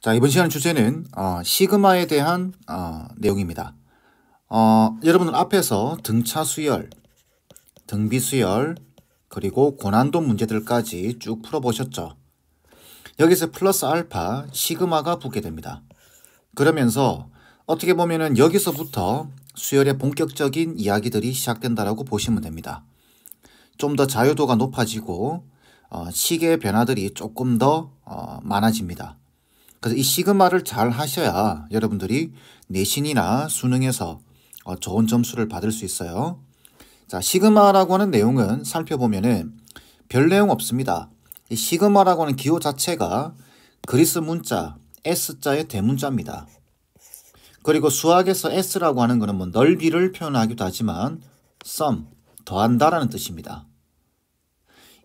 자, 이번 시간 주제는 시그마에 대한 내용입니다. 여러분은 앞에서 등차 수열, 등비 수열, 그리고 고난도 문제들까지 쭉 풀어보셨죠. 여기서 플러스 알파, 시그마가 붙게 됩니다. 그러면서 어떻게 보면은 여기서부터 수열의 본격적인 이야기들이 시작된다라고 보시면 됩니다. 좀 더 자유도가 높아지고 시계의 변화들이 조금 더 많아집니다. 그래서 이 시그마를 잘 하셔야 여러분들이 내신이나 수능에서 좋은 점수를 받을 수 있어요. 자, 시그마라고 하는 내용은 살펴보면은 별 내용 없습니다. 이 시그마라고 하는 기호 자체가 그리스 문자 S자의 대문자입니다. 그리고 수학에서 S라고 하는 것은 뭐 넓이를 표현하기도 하지만 sum, 더한다라는 뜻입니다.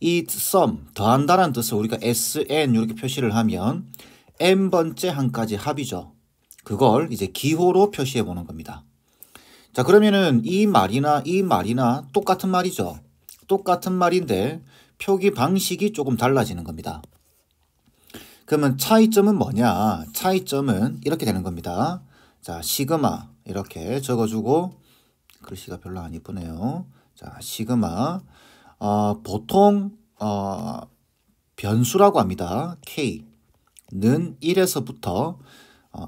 이 sum, 더한다라는 뜻을 우리가 SN 이렇게 표시를 하면 n번째 한까지 합이죠. 그걸 이제 기호로 표시해 보는 겁니다. 자, 그러면은 이 말이나 똑같은 말이죠. 똑같은 말인데 표기 방식이 조금 달라지는 겁니다. 그러면 차이점은 뭐냐? 차이점은 이렇게 되는 겁니다. 자, 시그마 이렇게 적어주고, 글씨가 별로 안 이쁘네요. 자, 시그마 보통 변수라고 합니다. K는 1에서부터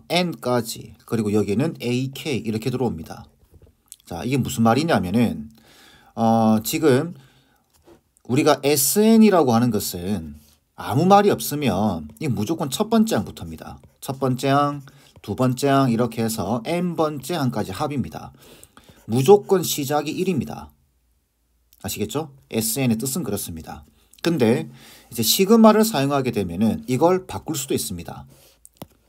N까지, 그리고 여기는 AK 이렇게 들어옵니다. 자, 이게 무슨 말이냐면은 지금 우리가 SN이라고 하는 것은 아무 말이 없으면 이 무조건 첫 번째 항부터입니다. 첫 번째 항, 두 번째 항 이렇게 해서 N번째 항까지 합입니다. 무조건 시작이 1입니다. 아시겠죠? SN의 뜻은 그렇습니다. 근데 이제 시그마를 사용하게 되면은 이걸 바꿀 수도 있습니다.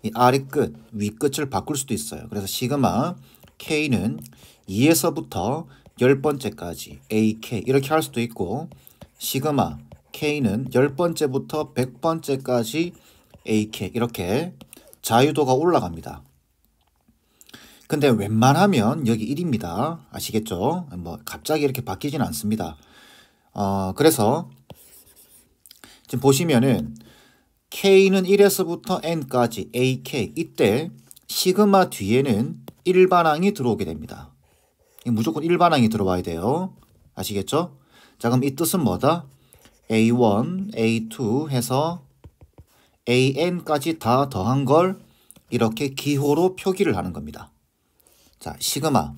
이 아래 끝, 위 끝을 바꿀 수도 있어요. 그래서 시그마 K는 2에서부터 10번째까지 AK 이렇게 할 수도 있고, 시그마 K는 10번째부터 100번째까지 AK 이렇게 자유도가 올라갑니다. 근데 웬만하면 여기 1입니다. 아시겠죠? 뭐 갑자기 이렇게 바뀌지는 않습니다. 그래서 지금 보시면은 K는 1에서부터 N까지 AK, 이때 시그마 뒤에는 일반항이 들어오게 됩니다. 무조건 일반항이 들어와야 돼요. 아시겠죠? 자, 그럼 이 뜻은 뭐다? A1, A2 해서 AN까지 다 더한 걸 이렇게 기호로 표기를 하는 겁니다. 자, 시그마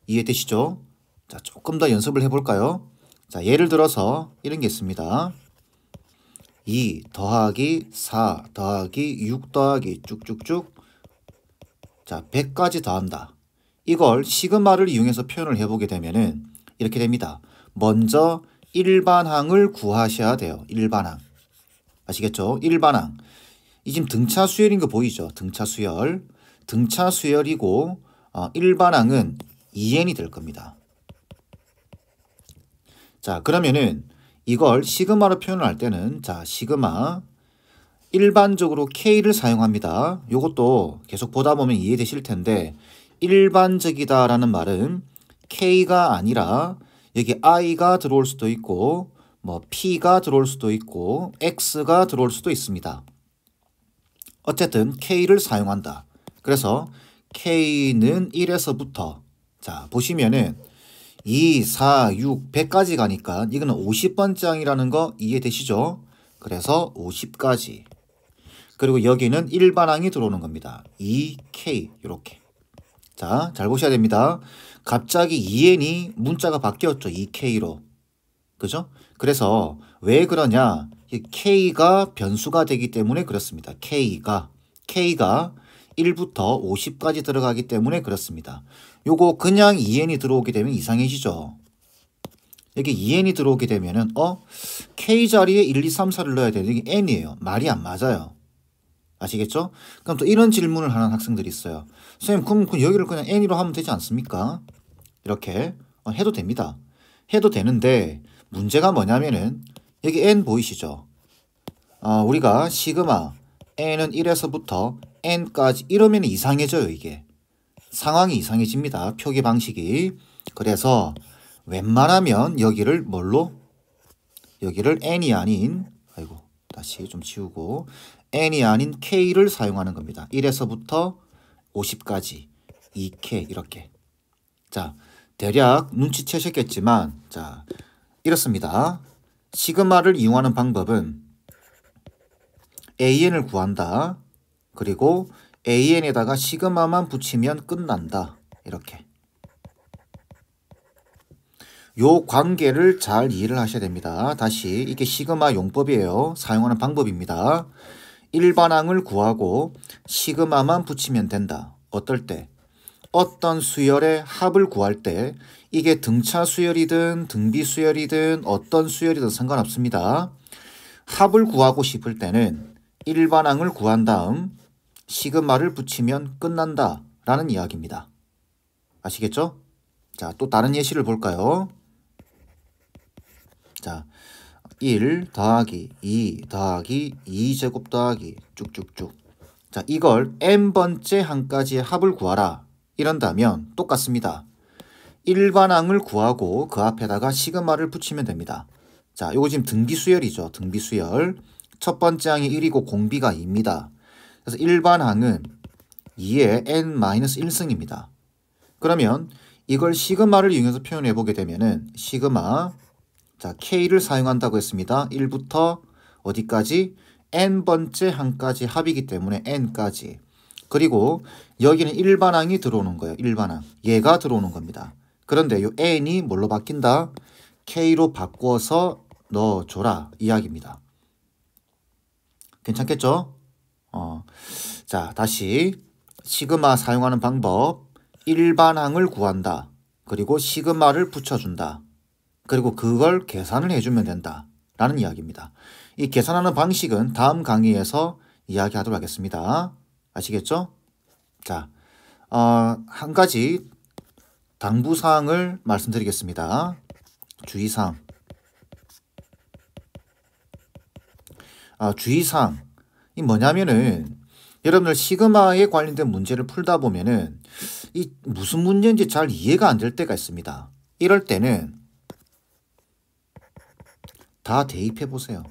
이해되시죠? 자, 조금 더 연습을 해볼까요? 자, 예를 들어서 이런 게 있습니다. 2 더하기 4 더하기 6 더하기 쭉쭉쭉, 자, 100까지 더한다. 이걸 시그마를 이용해서 표현을 해보게 되면은 이렇게 됩니다. 먼저 일반항을 구하셔야 돼요. 일반항. 아시겠죠? 일반항. 이 지금 등차 수열인 거 보이죠? 등차 수열. 등차 수열이고 일반항은 2n이 될 겁니다. 자, 그러면은 이걸 시그마로 표현을 할 때는, 자, 시그마 일반적으로 K를 사용합니다. 요것도 계속 보다 보면 이해되실 텐데, 일반적이다라는 말은 K가 아니라 여기 I가 들어올 수도 있고, 뭐 P가 들어올 수도 있고, X가 들어올 수도 있습니다. 어쨌든 K를 사용한다. 그래서 K는 1에서부터, 자, 보시면은 2, 4, 6, 100까지 가니까 이거는 50번째 항이라는 거 이해되시죠? 그래서 50까지. 그리고 여기는 일반항이 들어오는 겁니다. 2K 이렇게. 자, 잘 보셔야 됩니다. 갑자기 2n이 문자가 바뀌었죠. 2K로. 그죠? 그래서 왜 그러냐? K가 변수가 되기 때문에 그렇습니다. K가 1부터 50까지 들어가기 때문에 그렇습니다. 요거 그냥 2n이 들어오게 되면 이상해지죠. 여기 2n이 들어오게 되면은 K 자리에 1, 2, 3, 4를 넣어야 되는데 이게 n이에요. 말이 안 맞아요. 아시겠죠? 그럼 또 이런 질문을 하는 학생들이 있어요. 선생님, 그럼 여기를 그냥 n으로 하면 되지 않습니까? 이렇게 해도 됩니다. 해도 되는데 문제가 뭐냐면은 여기 n 보이시죠? 우리가 시그마 n은 1에서부터 n까지 이러면 이상해져요. 이게 상황이 이상해집니다. 표기 방식이. 그래서 웬만하면 여기를 뭘로? 여기를 n이 아닌, 아이고, 다시 좀 지우고 n이 아닌 k를 사용하는 겁니다. 1에서부터 50까지 2k 이렇게. 자, 대략 눈치채셨겠지만 자, 이렇습니다. 시그마를 이용하는 방법은 an을 구한다. 그리고 an에다가 시그마만 붙이면 끝난다. 이렇게. 요 관계를 잘 이해를 하셔야 됩니다. 다시 이게 시그마 용법이에요. 사용하는 방법입니다. 일반항을 구하고 시그마만 붙이면 된다. 어떨 때? 어떤 수열의 합을 구할 때 이게 등차 수열이든 등비 수열이든 어떤 수열이든 상관없습니다. 합을 구하고 싶을 때는 일반항을 구한 다음 시그마를 붙이면 끝난다 라는 이야기입니다. 아시겠죠? 자, 또 다른 예시를 볼까요? 자, 1 더하기 2 더하기 2제곱 더하기 쭉쭉쭉. 자, 이걸 n번째 항까지의 합을 구하라. 이런다면 똑같습니다. 일반항을 구하고 그 앞에다가 시그마를 붙이면 됩니다. 자, 이거 지금 등비수열이죠. 등비수열. 첫 번째 항이 1이고 공비가 2입니다. 그래서 일반항은 2의 n-1승입니다. 그러면 이걸 시그마를 이용해서 표현해 보게 되면은 시그마 자, k를 사용한다고 했습니다. 1부터 어디까지? n번째 항까지 합이기 때문에 n까지. 그리고 여기는 일반항이 들어오는 거예요. 일반항. 얘가 들어오는 겁니다. 그런데 이 n이 뭘로 바뀐다? k로 바꿔서 넣어줘라 이야기입니다. 괜찮겠죠? 자, 다시 시그마 사용하는 방법. 일반항을 구한다. 그리고 시그마를 붙여준다. 그리고 그걸 계산을 해주면 된다 라는 이야기입니다. 이 계산하는 방식은 다음 강의에서 이야기하도록 하겠습니다. 아시겠죠? 자, 한 가지 당부사항을 말씀드리겠습니다. 주의사항. 주의사항. 이 뭐냐면은 여러분들 시그마에 관련된 문제를 풀다 보면은 이 무슨 문제인지 잘 이해가 안 될 때가 있습니다. 이럴 때는 다 대입해 보세요.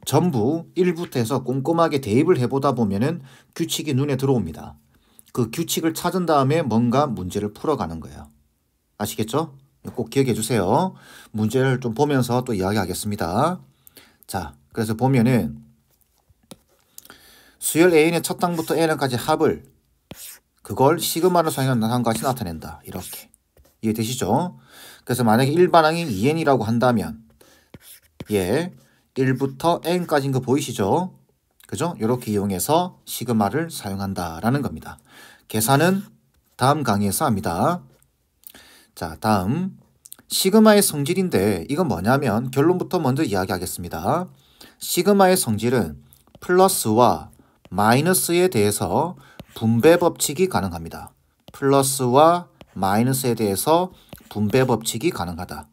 전부 1부터 해서 꼼꼼하게 대입을 해보다 보면은 규칙이 눈에 들어옵니다. 그 규칙을 찾은 다음에 뭔가 문제를 풀어가는 거예요. 아시겠죠? 꼭 기억해 주세요. 문제를 좀 보면서 또 이야기하겠습니다. 자, 그래서 보면은 수열 A의 첫 항부터 N까지 합을 그걸 시그마를 사용한 것이 나타낸다. 이렇게. 이해되시죠? 그래서 만약에 일반항이 2n이라고 한다면 예, 1부터 n까지인 거 보이시죠? 그죠? 이렇게 이용해서 시그마를 사용한다라는 겁니다. 계산은 다음 강의에서 합니다. 자, 다음 시그마의 성질인데 이건 뭐냐면 결론부터 먼저 이야기하겠습니다. 시그마의 성질은 플러스와 마이너스에 대해서 분배 법칙이 가능합니다. 플러스와 마이너스에 대해서 분배 법칙이 가능하다.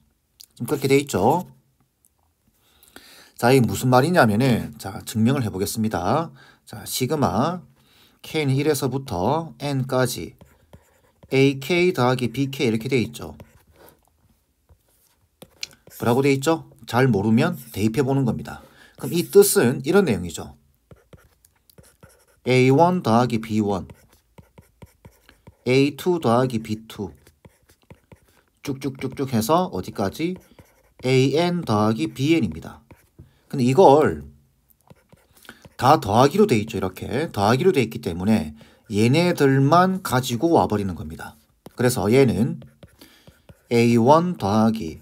지금 그렇게 돼 있죠. 자, 이게 무슨 말이냐면은 자, 증명을 해 보겠습니다. 자, 시그마 k는 1에서부터 n까지 ak 더하기 bk 이렇게 돼 있죠. 뭐라고 돼 있죠? 잘 모르면 대입해 보는 겁니다. 그럼 이 뜻은 이런 내용이죠. a1 더하기 b1 a2 더하기 b2 쭉쭉쭉쭉 해서 어디까지? an 더하기 bn입니다. 근데 이걸 다 더하기로 돼 있죠. 이렇게 더하기로 돼 있기 때문에 얘네들만 가지고 와버리는 겁니다. 그래서 얘는 a1 더하기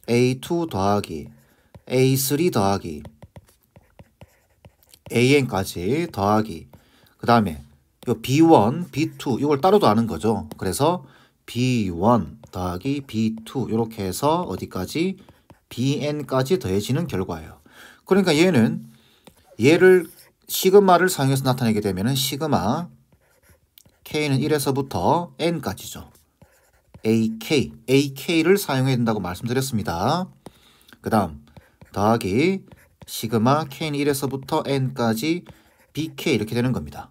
a2 더하기 a3 더하기 an까지 더하기 그 다음에 요 b1, b2 이걸 따로 더하는 거죠. 그래서 b1 더하기 b2 이렇게 해서 어디까지? bn까지 더해지는 결과예요. 그러니까 얘를 시그마를 사용해서 나타내게 되면 시그마 k는 1에서부터 n까지죠. ak를 사용해야 된다고 말씀드렸습니다. 그 다음 더하기 시그마 k는 1에서부터 n까지 bk 이렇게 되는 겁니다.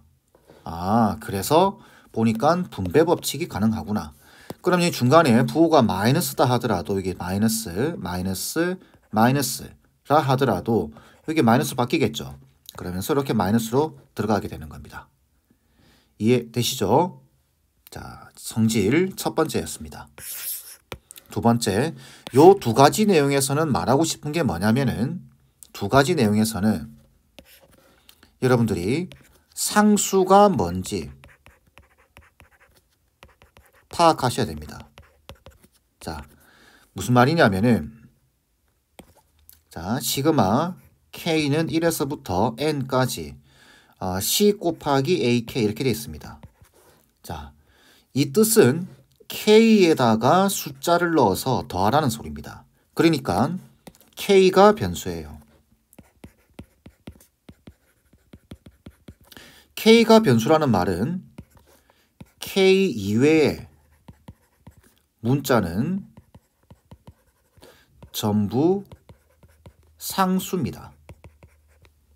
그래서 보니까 분배 법칙이 가능하구나. 그럼 이 중간에 부호가 마이너스다 하더라도 이게 마이너스라 하더라도 이게 마이너스 바뀌겠죠. 그러면서 이렇게 마이너스로 들어가게 되는 겁니다. 이해되시죠? 자, 성질 첫 번째였습니다. 두 번째, 요 두 가지 내용에서는 말하고 싶은 게 뭐냐면은 두 가지 내용에서는 여러분들이 상수가 뭔지 파악하셔야 됩니다. 자, 무슨 말이냐면은 자, 시그마 K는 1에서부터 N까지 C 곱하기 AK 이렇게 되어 있습니다. 자, 이 뜻은 K에다가 숫자를 넣어서 더하라는 소리입니다. 그러니까 K가 변수예요. K가 변수라는 말은 K 이외의 문자는 전부 상수입니다.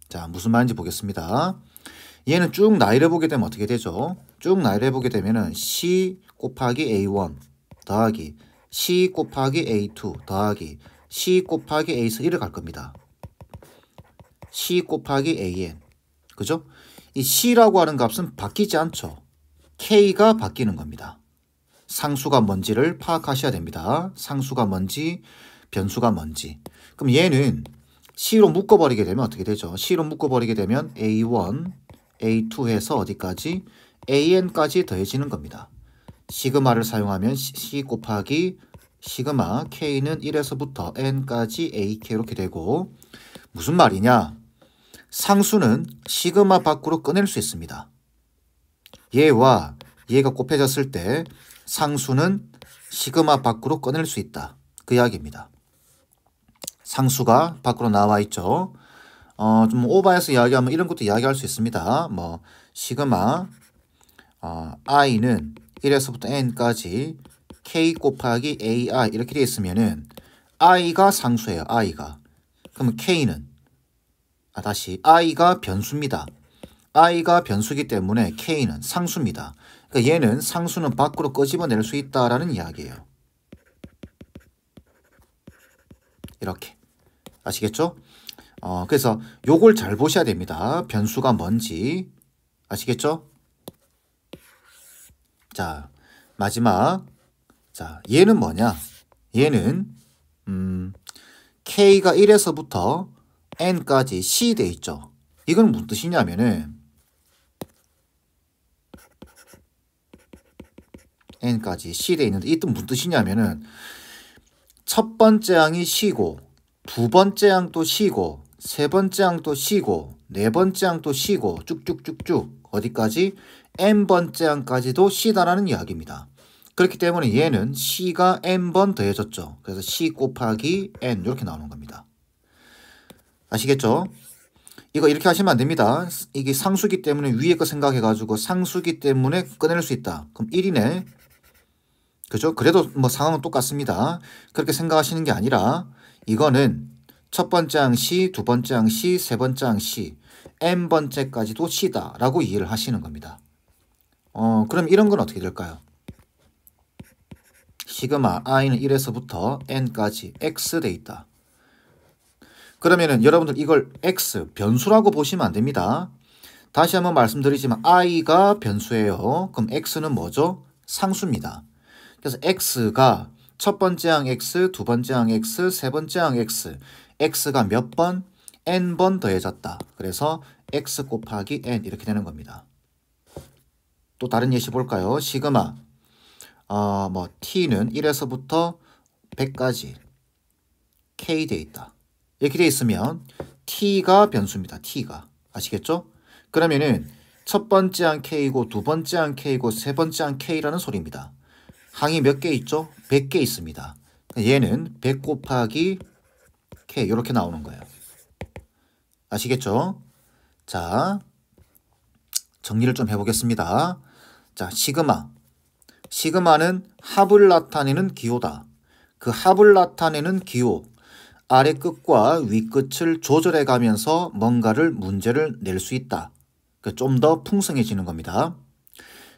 자, 무슨 말인지 보겠습니다. 얘는 쭉 나열해 보게 되면 어떻게 되죠? 쭉 나열해 보게 되면은 C 곱하기 A1 더하기 C 곱하기 A2 더하기 C 곱하기 A3 이렇게 갈 겁니다. C 곱하기 AN. 그죠? 이 C라고 하는 값은 바뀌지 않죠. K가 바뀌는 겁니다. 상수가 뭔지를 파악하셔야 됩니다. 상수가 뭔지, 변수가 뭔지. 그럼 얘는 C로 묶어버리게 되면 어떻게 되죠? C로 묶어버리게 되면 A1, A2 해서 어디까지? AN까지 더해지는 겁니다. 시그마를 사용하면 C 곱하기 시그마 K는 1에서부터 N까지 AK 이렇게 되고 무슨 말이냐? 상수는 시그마 밖으로 꺼낼 수 있습니다. 얘와 얘가 곱해졌을 때 상수는 시그마 밖으로 꺼낼 수 있다. 그 이야기입니다. 상수가 밖으로 나와 있죠. 좀 오버해서 이야기하면 이런 것도 이야기할 수 있습니다. 뭐 시그마 i는 1에서부터 n까지 k 곱하기 ai 이렇게 되어 있으면은 i가 상수예요. i가. 그러면 k는 다시 i가 변수입니다. i가 변수기 때문에 k는 상수입니다. 그러니까 얘는 상수는 밖으로 끄집어낼 수 있다라는 이야기예요. 이렇게. 아시겠죠? 그래서 요걸 잘 보셔야 됩니다. 변수가 뭔지. 아시겠죠? 자, 마지막. 자, 얘는 뭐냐? 얘는 K가 1에서부터 N까지 C 돼 있죠. 이건 무슨 뜻이냐면은 N까지 C 돼 있는데 이 뜻 무슨 뜻이냐면은 첫 번째 항이 C고 두 번째 항도 C고 세 번째 항도 C고 네 번째 항도 C고 쭉쭉쭉쭉 어디까지? N번째 항까지도 C다라는 이야기입니다. 그렇기 때문에 얘는 C가 N번 더해졌죠. 그래서 C 곱하기 N 이렇게 나오는 겁니다. 아시겠죠? 이거 이렇게 하시면 안 됩니다. 이게 상수기 때문에 위에 거 생각해가지고 상수기 때문에 꺼낼 수 있다. 그럼 1이네. 그죠? 그래도 뭐 상황은 똑같습니다. 그렇게 생각하시는 게 아니라 이거는 첫 번째 항 C, 두 번째 항 C, 세 번째 항 C, N번째까지도 C다 라고 이해를 하시는 겁니다. 그럼 이런 건 어떻게 될까요? 시그마 i는 1에서부터 n까지 x 돼 있다. 그러면은 여러분들 이걸 x 변수라고 보시면 안 됩니다. 다시 한번 말씀드리지만 i가 변수예요. 그럼 x는 뭐죠? 상수입니다. 그래서 x가 첫 번째 항 x, 두 번째 항 x, 세 번째 항 x, x가 몇 번? n번 더해졌다. 그래서 x 곱하기 n 이렇게 되는 겁니다. 또 다른 예시 볼까요? 시그마 뭐 t는 1에서부터 100까지 k 돼 있다. 이렇게 돼 있으면 t가 변수입니다. t가. 아시겠죠? 그러면은 첫 번째 항 k고 두 번째 항 k고 세 번째 항 k라는 소리입니다. 항이 몇 개 있죠? 100개 있습니다. 얘는 100 곱하기 k 이렇게 나오는 거예요. 아시겠죠? 자, 정리를 좀 해보겠습니다. 자, 시그마는 합을 나타내는 기호다. 그 합을 나타내는 기호, 아래 끝과 위 끝을 조절해 가면서 뭔가를 문제를 낼 수 있다. 좀 더 풍성해지는 겁니다.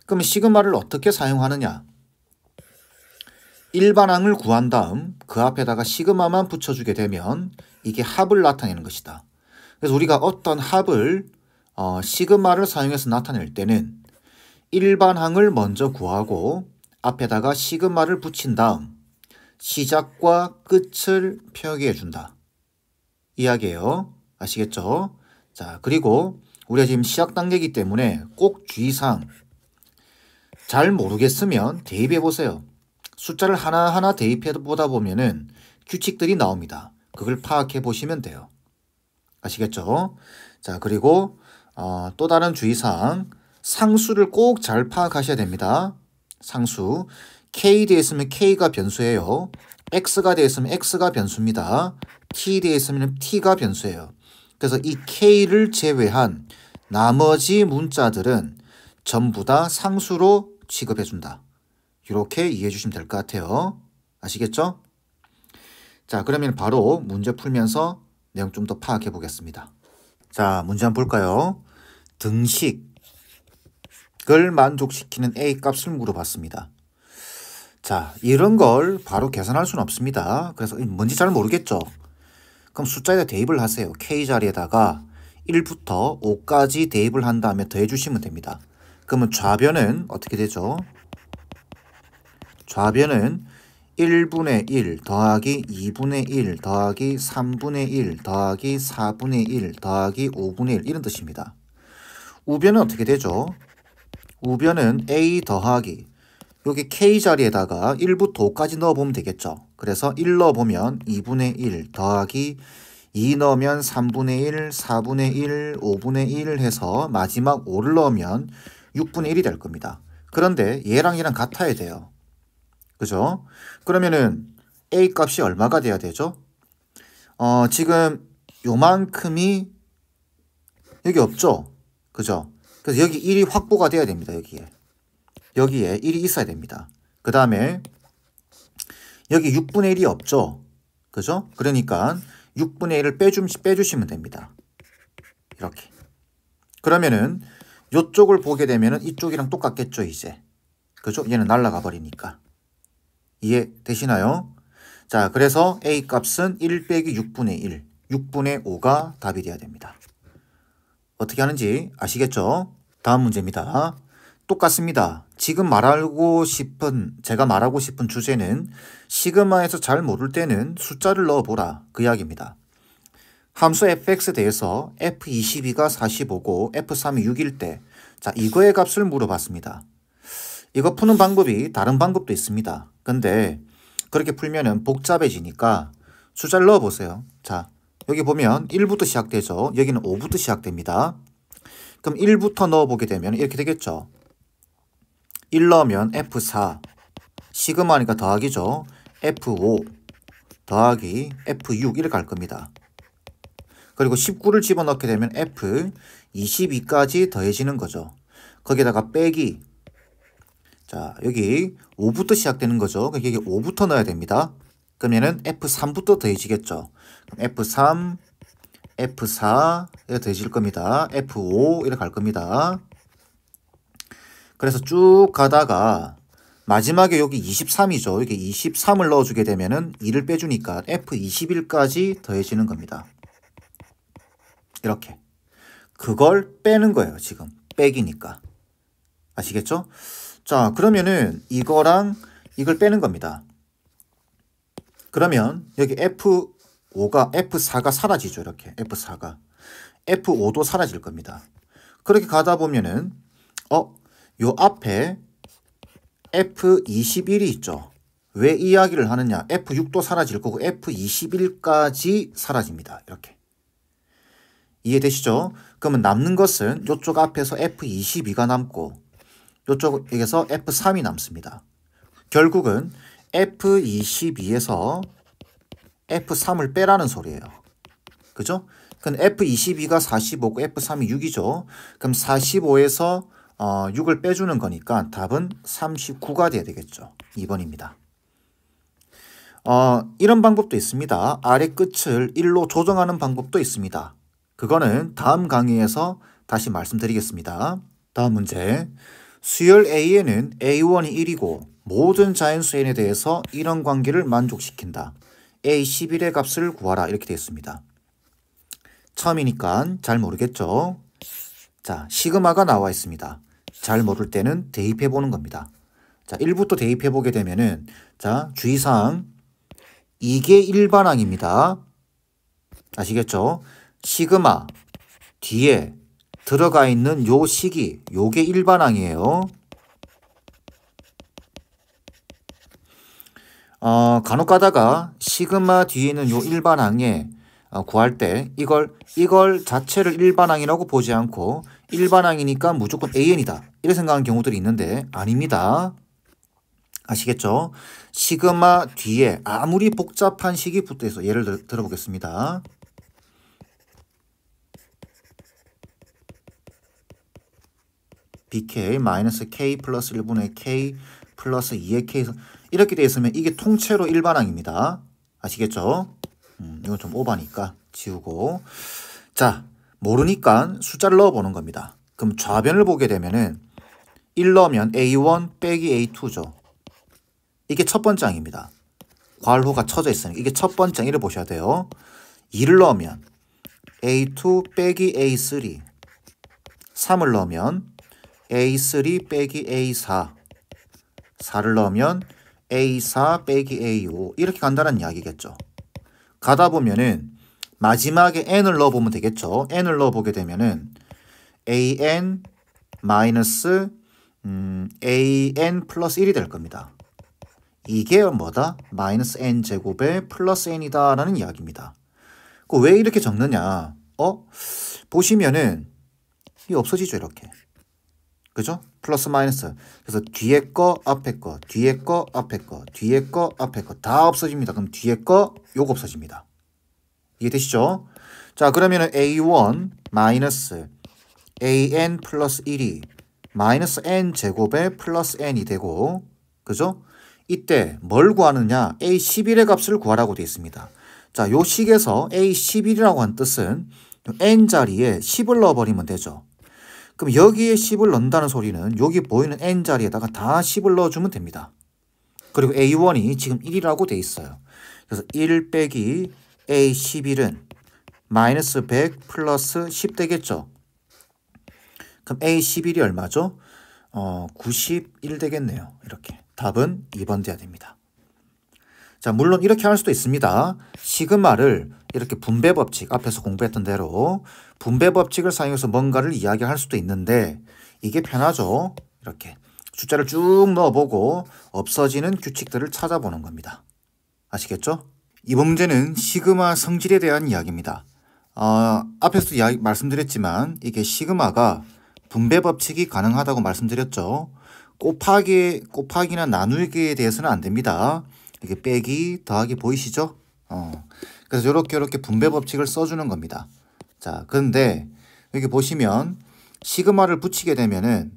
그럼 시그마를 어떻게 사용하느냐? 일반항을 구한 다음 그 앞에다가 시그마만 붙여주게 되면 이게 합을 나타내는 것이다. 그래서 우리가 어떤 합을 시그마를 사용해서 나타낼 때는 일반항을 먼저 구하고 앞에다가 시그마를 붙인 다음 시작과 끝을 표기해 준다. 이야기예요. 아시겠죠? 자, 그리고 우리가 지금 시작 단계이기 때문에 꼭 주의사항 잘 모르겠으면 대입해 보세요. 숫자를 하나하나 대입해 보다 보면은 규칙들이 나옵니다. 그걸 파악해 보시면 돼요. 아시겠죠? 자, 그리고 또 다른 주의사항 상수를 꼭 잘 파악하셔야 됩니다. 상수 k 되어 있으면 k가 변수예요. x가 되어 있으면 x가 변수입니다. t 되어 있으면 t가 변수예요. 그래서 이 k를 제외한 나머지 문자들은 전부 다 상수로 취급해 준다. 이렇게 이해해 주시면 될 것 같아요. 아시겠죠? 자, 그러면 바로 문제 풀면서 내용 좀 더 파악해 보겠습니다. 자, 문제 한번 볼까요? 등식을 만족시키는 A 값을 물어봤습니다. 자, 이런 걸 바로 계산할 수는 없습니다. 그래서 뭔지 잘 모르겠죠? 그럼 숫자에다 대입을 하세요. K 자리에다가 1부터 5까지 대입을 한 다음에 더해 주시면 됩니다. 그러면 좌변은 어떻게 되죠? 좌변은 1분의 1 더하기 2분의 1 더하기 3분의 1 더하기 4분의 1 더하기 5분의 1 이런 뜻입니다. 우변은 어떻게 되죠? 우변은 A 더하기 여기 K 자리에다가 1부터 5까지 넣어보면 되겠죠. 그래서 1 넣어보면 2분의 1 더하기 2 넣으면 3분의 1, 4분의 1, 5분의 1 해서 마지막 5를 넣으면 6분의 1이 될 겁니다. 그런데 얘랑 얘랑 같아야 돼요. 그죠? 그러면은 A 값이 얼마가 돼야 되죠? 지금 요만큼이 여기 없죠? 그죠? 그래서 여기 1이 확보가 돼야 됩니다. 여기에 1이 있어야 됩니다. 그 다음에 여기 6분의 1이 없죠? 그죠? 그러니까 6분의 1을 빼주시면 됩니다. 이렇게. 그러면은 이쪽을 보게 되면은 이쪽이랑 똑같겠죠, 이제. 그죠? 얘는 날아가 버리니까. 이해되시나요? 자, 그래서 A 값은 1 빼기 6분의 1, 6분의 5가 답이 돼야 됩니다. 어떻게 하는지 아시겠죠? 다음 문제입니다. 똑같습니다. 지금 제가 말하고 싶은 주제는 시그마에서 잘 모를 때는 숫자를 넣어보라 그 이야기입니다. 함수 fx에 대해서 f22가 45고 f3이 6일 때 자, 이거의 값을 물어봤습니다. 이거 푸는 방법이 다른 방법도 있습니다. 근데 그렇게 풀면은 복잡해지니까 숫자를 넣어보세요. 자, 여기 보면 1부터 시작되죠. 여기는 5부터 시작됩니다. 그럼 1부터 넣어보게 되면 이렇게 되겠죠. 1 넣으면 F4, 시그마니까 더하기죠. F5 더하기 F6 이렇게 갈 겁니다. 그리고 19를 집어넣게 되면 F22까지 더해지는 거죠. 거기에다가 빼기. 자, 여기 5부터 시작되는 거죠. 여기 5부터 넣어야 됩니다. 그러면은 F3부터 더해지겠죠. F3, F4 이렇게 더해질 겁니다. F5 이렇게 갈 겁니다. 그래서 쭉 가다가 마지막에 여기 23이죠. 여기 23을 넣어주게 되면은 2를 빼주니까 F21까지 더해지는 겁니다. 이렇게. 그걸 빼는 거예요, 지금. 빼기니까. 아시겠죠? 자, 그러면은 이거랑 이걸 빼는 겁니다. 그러면 여기 F4가 사라지죠, 이렇게. F4가. F5도 사라질 겁니다. 그렇게 가다 보면은, 요 앞에 F21이 있죠. 왜 이 이야기를 하느냐? F6도 사라질 거고 F21까지 사라집니다. 이렇게. 이해되시죠? 그러면 남는 것은 이쪽 앞에서 F22가 남고 이쪽에서 F3이 남습니다. 결국은 F22에서 F3을 빼라는 소리예요. 그죠? 그럼 F22가 45고 F3이 6이죠. 그럼 45에서 6을 빼주는 거니까 답은 39가 돼야 되겠죠. 2번입니다. 이런 방법도 있습니다. 아래 끝을 1로 조정하는 방법도 있습니다. 그거는 다음 강의에서 다시 말씀드리겠습니다. 다음 문제. 수열 A에는 A1이 1이고 모든 자연수 n에 대해서 이런 관계를 만족시킨다. A11의 값을 구하라 이렇게 되어 있습니다. 처음이니까 잘 모르겠죠. 자, 시그마가 나와 있습니다. 잘 모를 때는 대입해 보는 겁니다. 자, 1부터 대입해 보게 되면은 자, 주의사항 이게 일반항입니다. 아시겠죠? 시그마 뒤에 들어가 있는 요 식이 요게 일반항이에요. 간혹 가다가 시그마 뒤에 있는 요 일반항에 구할 때 이걸 자체를 일반항이라고 보지 않고 일반항이니까 무조건 AN이다 이렇게 생각하는 경우들이 있는데 아닙니다. 아시겠죠? 시그마 뒤에 아무리 복잡한 식이 붙어 있어. 예를 들어보겠습니다. bk 마이너스 k 플러스 1분의 k 플러스 2의 k 이렇게 되어 있으면 이게 통째로 일반항입니다. 아시겠죠? 이건 좀 오바니까 지우고. 자, 모르니까 숫자를 넣어보는 겁니다. 그럼 좌변을 보게 되면은 1 넣으면 A1 빼기 A2죠. 이게 첫 번째 항입니다. 괄호가 쳐져 있으니까 이게 첫 번째 항 이를 보셔야 돼요. 2를 넣으면 A2 빼기 A3 3을 넣으면 A3 빼기 A4 4를 넣으면 A4 빼기 A5 이렇게 간다는 이야기겠죠. 가다 보면은 마지막에 n을 넣어보면 되겠죠. n을 넣어보게 되면은 an 마이너스 an 플러스 1이 될 겁니다. 이게 뭐다? 마이너스 n 제곱에 플러스 n이다 라는 이야기입니다. 왜 이렇게 적느냐? 보시면은 이 없어지죠 이렇게. 그죠? 플러스 마이너스. 그래서 뒤에 거 앞에 거 뒤에 거 앞에 거 뒤에 거 앞에 거 다 없어집니다. 그럼 뒤에 거 요거 없어집니다. 이해되시죠? 자, 그러면은 a1 마이너스 an 플러스 1이 마이너스 n 제곱에 플러스 n이 되고, 그죠? 이때 뭘 구하느냐? a11의 값을 구하라고 되어 있습니다. 자, 요 식에서 a11이라고 한 뜻은 n 자리에 10을 넣어버리면 되죠. 그럼 여기에 10을 넣는다는 소리는 여기 보이는 n 자리에다가 다 10을 넣어주면 됩니다. 그리고 a1이 지금 1이라고 돼 있어요. 그래서 1 빼기 a11은 마이너스 100 플러스 10 되겠죠. 그럼 a11이 얼마죠? 91 되겠네요. 이렇게. 답은 2번 돼야 됩니다. 자, 물론 이렇게 할 수도 있습니다. 시그마를 이렇게 분배 법칙, 앞에서 공부했던 대로 분배 법칙을 사용해서 뭔가를 이야기할 수도 있는데 이게 편하죠. 이렇게 숫자를 쭉 넣어보고 없어지는 규칙들을 찾아보는 겁니다. 아시겠죠? 이번 문제는 시그마 성질에 대한 이야기입니다. 앞에서도 말씀드렸지만 이게 시그마가 분배 법칙이 가능하다고 말씀드렸죠. 곱하기나 나누기에 대해서는 안 됩니다. 이게 빼기, 더하기 보이시죠? 그래서 이렇게 분배 법칙을 써주는 겁니다. 자, 그런데 여기 보시면 시그마를 붙이게 되면은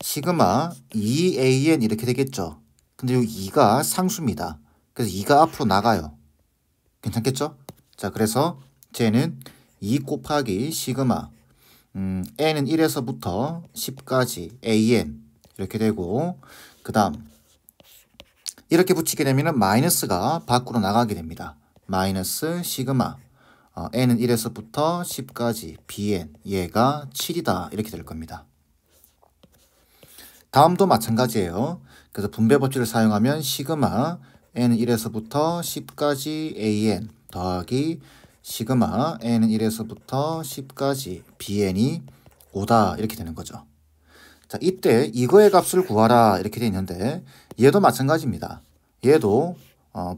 시그마 2an 이렇게 되겠죠. 근데 여기 2가 상수입니다. 그래서 2가 앞으로 나가요. 괜찮겠죠? 자, 그래서 쟤는 2 곱하기 시그마 n은 1에서부터 10까지 an 이렇게 되고, 그 다음 이렇게 붙이게 되면 마이너스가 밖으로 나가게 됩니다. 마이너스 시그마 n은 1에서부터 10까지 bn 얘가 7이다 이렇게 될 겁니다. 다음도 마찬가지예요. 그래서 분배 법칙을 사용하면 시그마 n은 1에서부터 10까지 an 더하기 시그마 n은 1에서부터 10까지 bn이 5다 이렇게 되는 거죠. 자, 이때 이거의 값을 구하라 이렇게 되어 있는데 얘도 마찬가지입니다. 얘도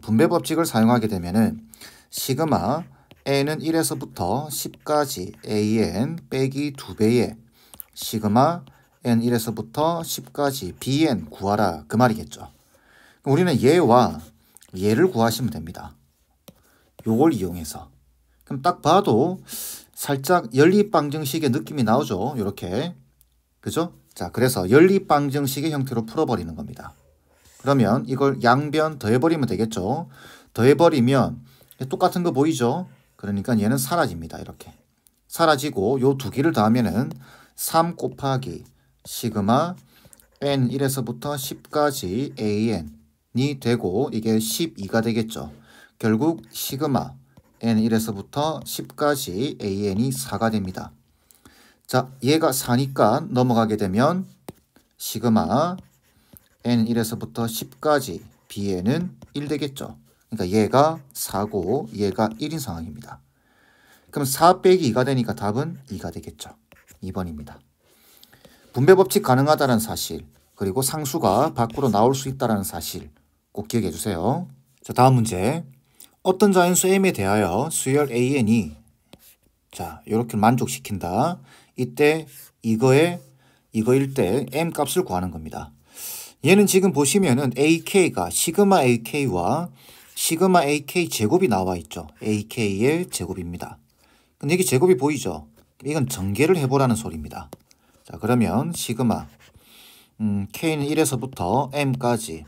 분배 법칙을 사용하게 되면은 시그마 n은 1에서부터 10까지 an 빼기 2배의 시그마 n 1에서부터 10까지 bn 구하라 그 말이겠죠. 우리는 얘와 얘를 구하시면 됩니다. 요걸 이용해서. 그럼 딱 봐도 살짝 연립방정식의 느낌이 나오죠. 이렇게. 그죠? 자, 그래서 연립방정식의 형태로 풀어버리는 겁니다. 그러면 이걸 양변 더해버리면 되겠죠. 더해버리면 똑같은 거 보이죠? 그러니까 얘는 사라집니다. 이렇게. 사라지고 요 두 개를 더하면은 3 곱하기 시그마 n1에서부터 10까지 an이 되고 이게 12가 되겠죠. 결국 시그마 n1에서부터 10까지 an이 4가 됩니다. 자, 얘가 4니까 넘어가게 되면 시그마 n1에서부터 10까지 bn은 1 되겠죠. 그러니까 얘가 4고 얘가 1인 상황입니다. 그럼 4 빼기 2가 되니까 답은 2가 되겠죠. 2번입니다. 분배 법칙 가능하다는 사실, 그리고 상수가 밖으로 나올 수 있다는 사실 꼭 기억해 주세요. 자, 다음 문제. 어떤 자연수 m에 대하여 수열 an이 자, 이렇게 만족시킨다. 이때 이거일 때 m 값을 구하는 겁니다. 얘는 지금 보시면은 ak가 시그마 ak와 시그마 ak 제곱이 나와 있죠. ak의 제곱입니다. 근데 여기 제곱이 보이죠? 이건 전개를 해보라는 소리입니다. 자, 그러면 시그마 k는 1에서부터 m까지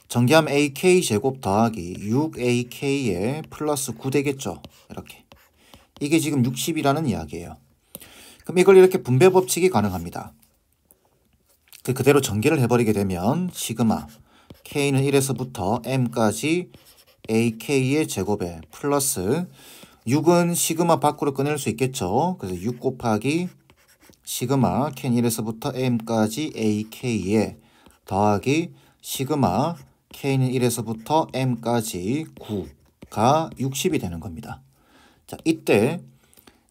전개하면 ak 제곱 더하기 6ak에 플러스 9 되겠죠. 이렇게. 이게 지금 60이라는 이야기예요. 그럼 이걸 이렇게 분배 법칙이 가능합니다. 그대로 전개를 해버리게 되면 시그마 k는 1에서부터 m까지 ak의 제곱에 플러스 6은 시그마 밖으로 꺼낼 수 있겠죠. 그래서 6 곱하기 시그마 k는 1에서부터 m까지 ak에 더하기 시그마 k는 1에서부터 m까지 9가 60이 되는 겁니다. 자, 이때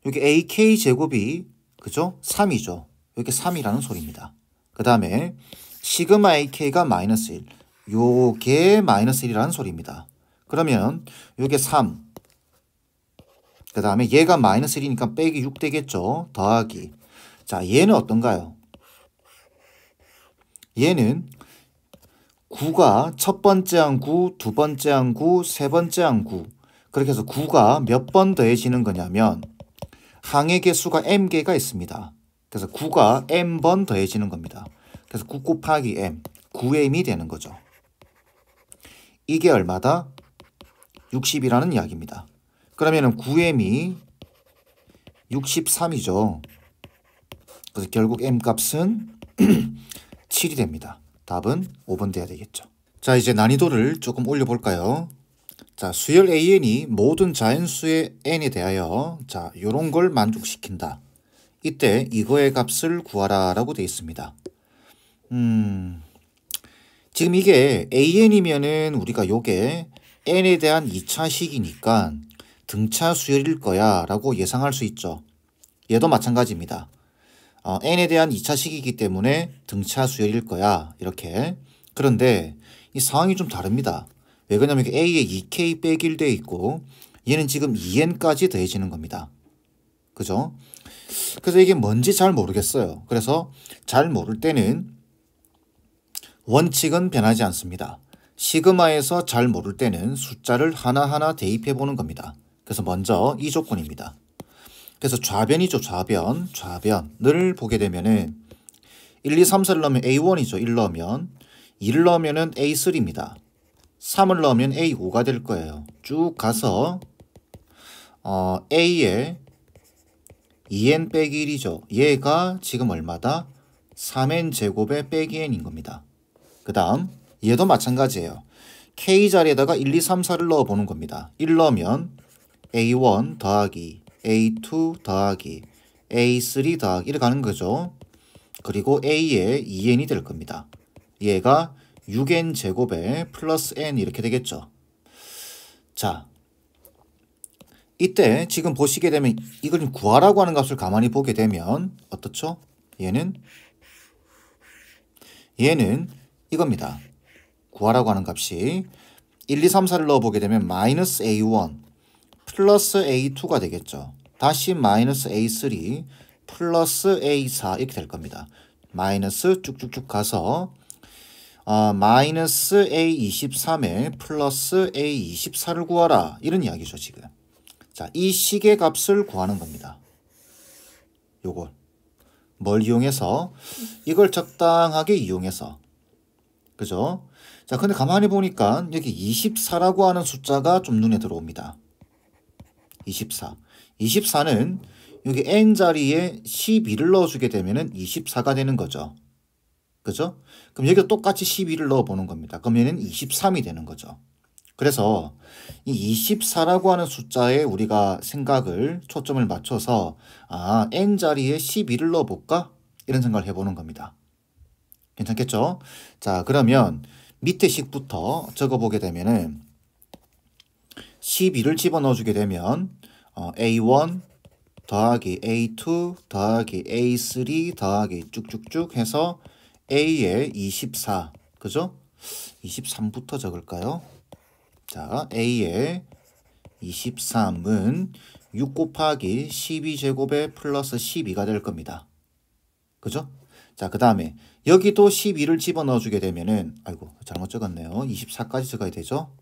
여기 ak 제곱이 그죠? 3이죠. 여기 3이라는 소리입니다. 그 다음에 시그마 ak가 마이너스 1. 요게 마이너스 1이라는 소리입니다. 그러면 요게 3. 그 다음에 얘가 마이너스 1이니까 빼기 6 되겠죠. 더하기. 자, 얘는 어떤가요? 얘는 9가 첫 번째 항구, 두 번째 항구, 세 번째 항구. 그렇게 해서 9가 몇 번 더해지는 거냐면 항의 개수가 m개가 있습니다. 그래서 9가 m번 더해지는 겁니다. 그래서 9 곱하기 m, 9m이 되는 거죠. 이게 얼마다? 60이라는 이야기입니다. 그러면 9m이 63이죠. 그래서 결국 m값은 7이 됩니다. 답은 5번 돼야 되겠죠. 자, 이제 난이도를 조금 올려볼까요? 자, 수열 an이 모든 자연수의 n에 대하여 자, 요런 걸 만족시킨다. 이때 이거의 값을 구하라 라고 되어 있습니다. 지금 이게 an이면은 우리가 요게 n에 대한 2차식이니까 등차 수열일 거야 라고 예상할 수 있죠. 얘도 마찬가지입니다. n에 대한 2차식이기 때문에 등차 수열일 거야 이렇게. 그런데 이 상황이 좀 다릅니다. 왜 그러냐면 a에 2k 빼기 1 되어 있고 얘는 지금 2n까지 더해지는 겁니다. 그죠? 그래서 이게 뭔지 잘 모르겠어요. 그래서 잘 모를 때는 원칙은 변하지 않습니다. 시그마에서 잘 모를 때는 숫자를 하나하나 대입해 보는 겁니다. 그래서 먼저 이 조건입니다. 그래서 좌변이죠. 좌변을 보게 되면은 1, 2, 3, 4를 넣으면 A1이죠. 1 넣으면 2를 넣으면은 A3입니다. 3을 넣으면 A5가 될 거예요. 쭉 가서 A에 2n 빼기 1이죠. 얘가 지금 얼마다? 3n 제곱에 빼기 n인 겁니다. 그 다음 얘도 마찬가지예요. K 자리에다가 1, 2, 3, 4를 넣어보는 겁니다. 1 넣으면 A1 더하기 A2 더하기 A3 더하기 이렇게 가는 거죠. 그리고 A에 2n이 될 겁니다. 얘가 6n 제곱에 플러스 n 이렇게 되겠죠. 자, 이때 지금 보시게 되면 이걸 구하라고 하는 값을 가만히 보게 되면 어떻죠? 얘는 이겁니다. 구하라고 하는 값이 1, 2, 3, 4를 넣어보게 되면 마이너스 A1 플러스 A2가 되겠죠. 다시 마이너스 A3 플러스 A4 이렇게 될 겁니다. 마이너스 쭉쭉쭉 가서 마이너스 A23에 플러스 A24를 구하라 이런 이야기죠 지금. 자, 이 식의 값을 구하는 겁니다. 요걸 뭘 이용해서? 이걸 적당하게 이용해서. 그죠? 자, 근데 가만히 보니까 여기 24라고 하는 숫자가 좀 눈에 들어옵니다. 24. 24는 여기 n 자리에 12를 넣어주게 되면 24가 되는 거죠. 그죠? 그럼 여기도 똑같이 12를 넣어보는 겁니다. 그러면 23이 되는 거죠. 그래서 이 24라고 하는 숫자에 우리가 생각을 초점을 맞춰서 n 자리에 12를 넣어볼까? 이런 생각을 해보는 겁니다. 괜찮겠죠? 자, 그러면 밑에 식부터 적어보게 되면은 12를 집어넣어주게 되면 A1 더하기 A2 더하기 A3 더하기 쭉쭉쭉 해서 A에 24, 그죠? 23부터 적을까요? 자, A에 23은 6 곱하기 12제곱에 플러스 12가 될 겁니다. 그죠? 자, 그 다음에 여기도 12를 집어넣어주게 되면은, 아이고, 잘못 적었네요. 24까지 적어야 되죠?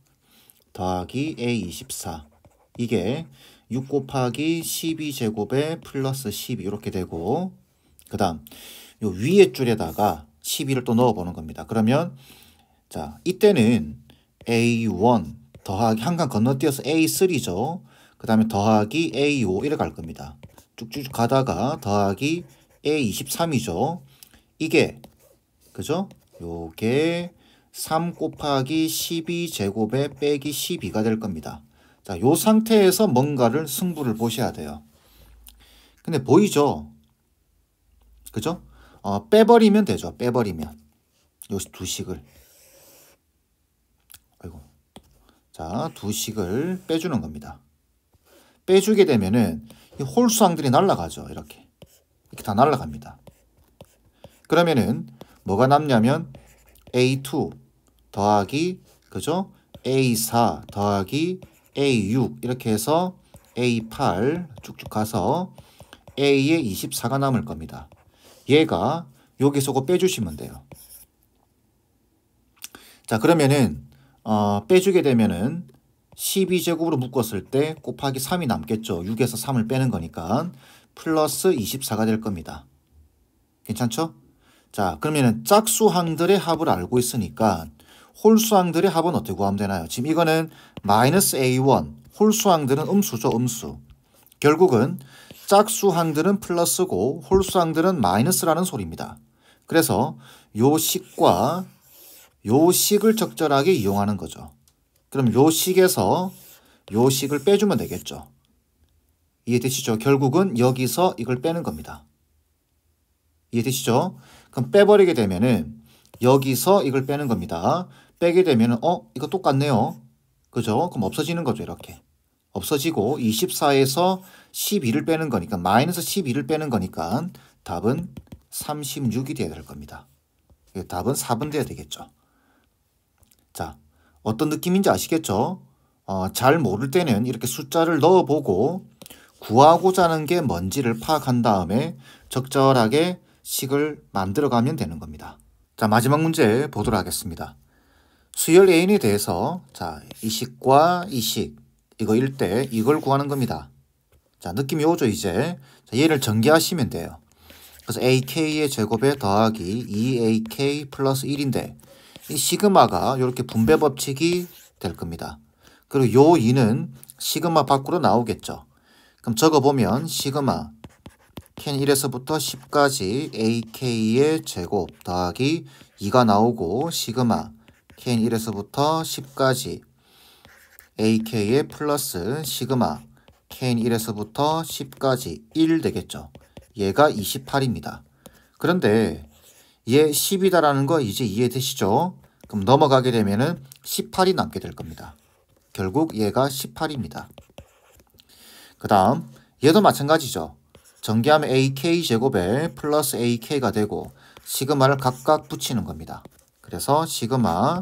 더하기 A24. 이게 6 곱하기 12제곱에 플러스 12 이렇게 되고, 그 다음 요 위에 줄에다가 12를 또 넣어보는 겁니다. 그러면 자, 이때는 A1 더하기 한 칸 건너뛰어서 A3죠. 그 다음에 더하기 A5 이렇게 갈 겁니다. 쭉쭉 가다가 더하기 A23이죠. 이게 그죠? 요게 3 곱하기 12제곱에 빼기 12가 될 겁니다. 자, 요 상태에서 뭔가를 승부를 보셔야 돼요. 근데 보이죠? 그죠? 빼버리면 되죠. 빼버리면. 요 두 식을. 아이고. 자, 두 식을 빼주는 겁니다. 빼주게 되면은 이 홀수항들이 날아가죠. 이렇게. 이렇게 다 날아갑니다. 그러면은 뭐가 남냐면 A2 더하기 그죠? A4 더하기 A6 이렇게 해서 A8 쭉쭉 가서 A에 24가 남을 겁니다. 얘가 여기서 그 빼주시면 돼요. 자, 그러면은 빼주게 되면은 12제곱으로 묶었을 때 곱하기 3이 남겠죠. 6에서 3을 빼는 거니까 플러스 24가 될 겁니다. 괜찮죠? 자, 그러면은 짝수항들의 합을 알고 있으니까 홀수항들의 합은 어떻게 구하면 되나요? 지금 이거는 마이너스 A1, 홀수항들은 음수죠, 음수. 결국은 짝수항들은 플러스고 홀수항들은 마이너스라는 소리입니다. 그래서 요 식과 요 식을 적절하게 이용하는 거죠. 그럼 요 식에서 요 식을 빼주면 되겠죠. 이해되시죠? 결국은 여기서 이걸 빼는 겁니다. 이해되시죠? 그럼 빼버리게 되면은 여기서 이걸 빼는 겁니다. 빼게 되면은 이거 똑같네요. 그죠? 그럼 없어지는 거죠. 이렇게. 없어지고 24에서 12를 빼는 거니까 마이너스 12를 빼는 거니까 답은 36이 돼야 될 겁니다. 답은 4번 돼야 되겠죠. 자, 어떤 느낌인지 아시겠죠? 잘 모를 때는 이렇게 숫자를 넣어보고 구하고자 하는 게 뭔지를 파악한 다음에 적절하게 식을 만들어가면 되는 겁니다. 자, 마지막 문제 보도록 하겠습니다. 수열 A에 대해서 자, 이 식과 이 식, 이거 일 때 이걸 구하는 겁니다. 자, 느낌이 오죠, 이제. 자, 얘를 전개하시면 돼요. 그래서 AK의 제곱에 더하기 2AK 플러스 1인데 이 시그마가 이렇게 분배 법칙이 될 겁니다. 그리고 요 2는 시그마 밖으로 나오겠죠. 그럼 적어보면 시그마 캔 1에서부터 10까지 AK의 제곱 더하기 2가 나오고 시그마 캔 1에서부터 10까지 AK의 플러스 시그마 캔 1에서부터 10까지 1 되겠죠. 얘가 28입니다. 그런데 얘 10이다라는 거 이제 이해되시죠? 그럼 넘어가게 되면은 18이 남게 될 겁니다. 결국 얘가 18입니다. 그 다음 얘도 마찬가지죠. 전개하면 AK 제곱에 플러스 AK가 되고 시그마를 각각 붙이는 겁니다. 그래서 시그마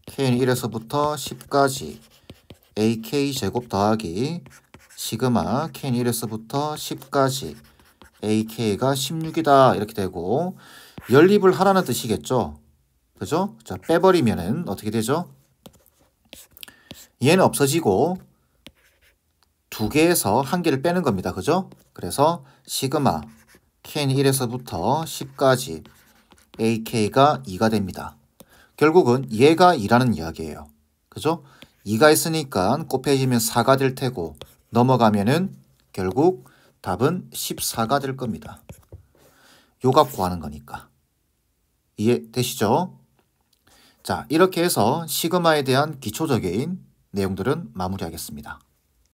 K는 1에서부터 10까지 AK 제곱 더하기 시그마 K는 1에서부터 10까지 AK가 16이다 이렇게 되고 연립을 하라는 뜻이겠죠. 그죠? 자, 빼버리면은 어떻게 되죠? 얘는 없어지고 두 개에서 한 개를 빼는 겁니다. 그죠? 그래서 시그마 K는 1에서부터 10까지 AK가 2가 됩니다. 결국은 얘가 2라는 이야기예요. 그죠? 2가 있으니까 곱해지면 4가 될 테고 넘어가면은 결국 답은 14가 될 겁니다. 요 값 구하는 거니까. 이해되시죠? 자, 이렇게 해서 시그마에 대한 기초적인 내용들은 마무리하겠습니다.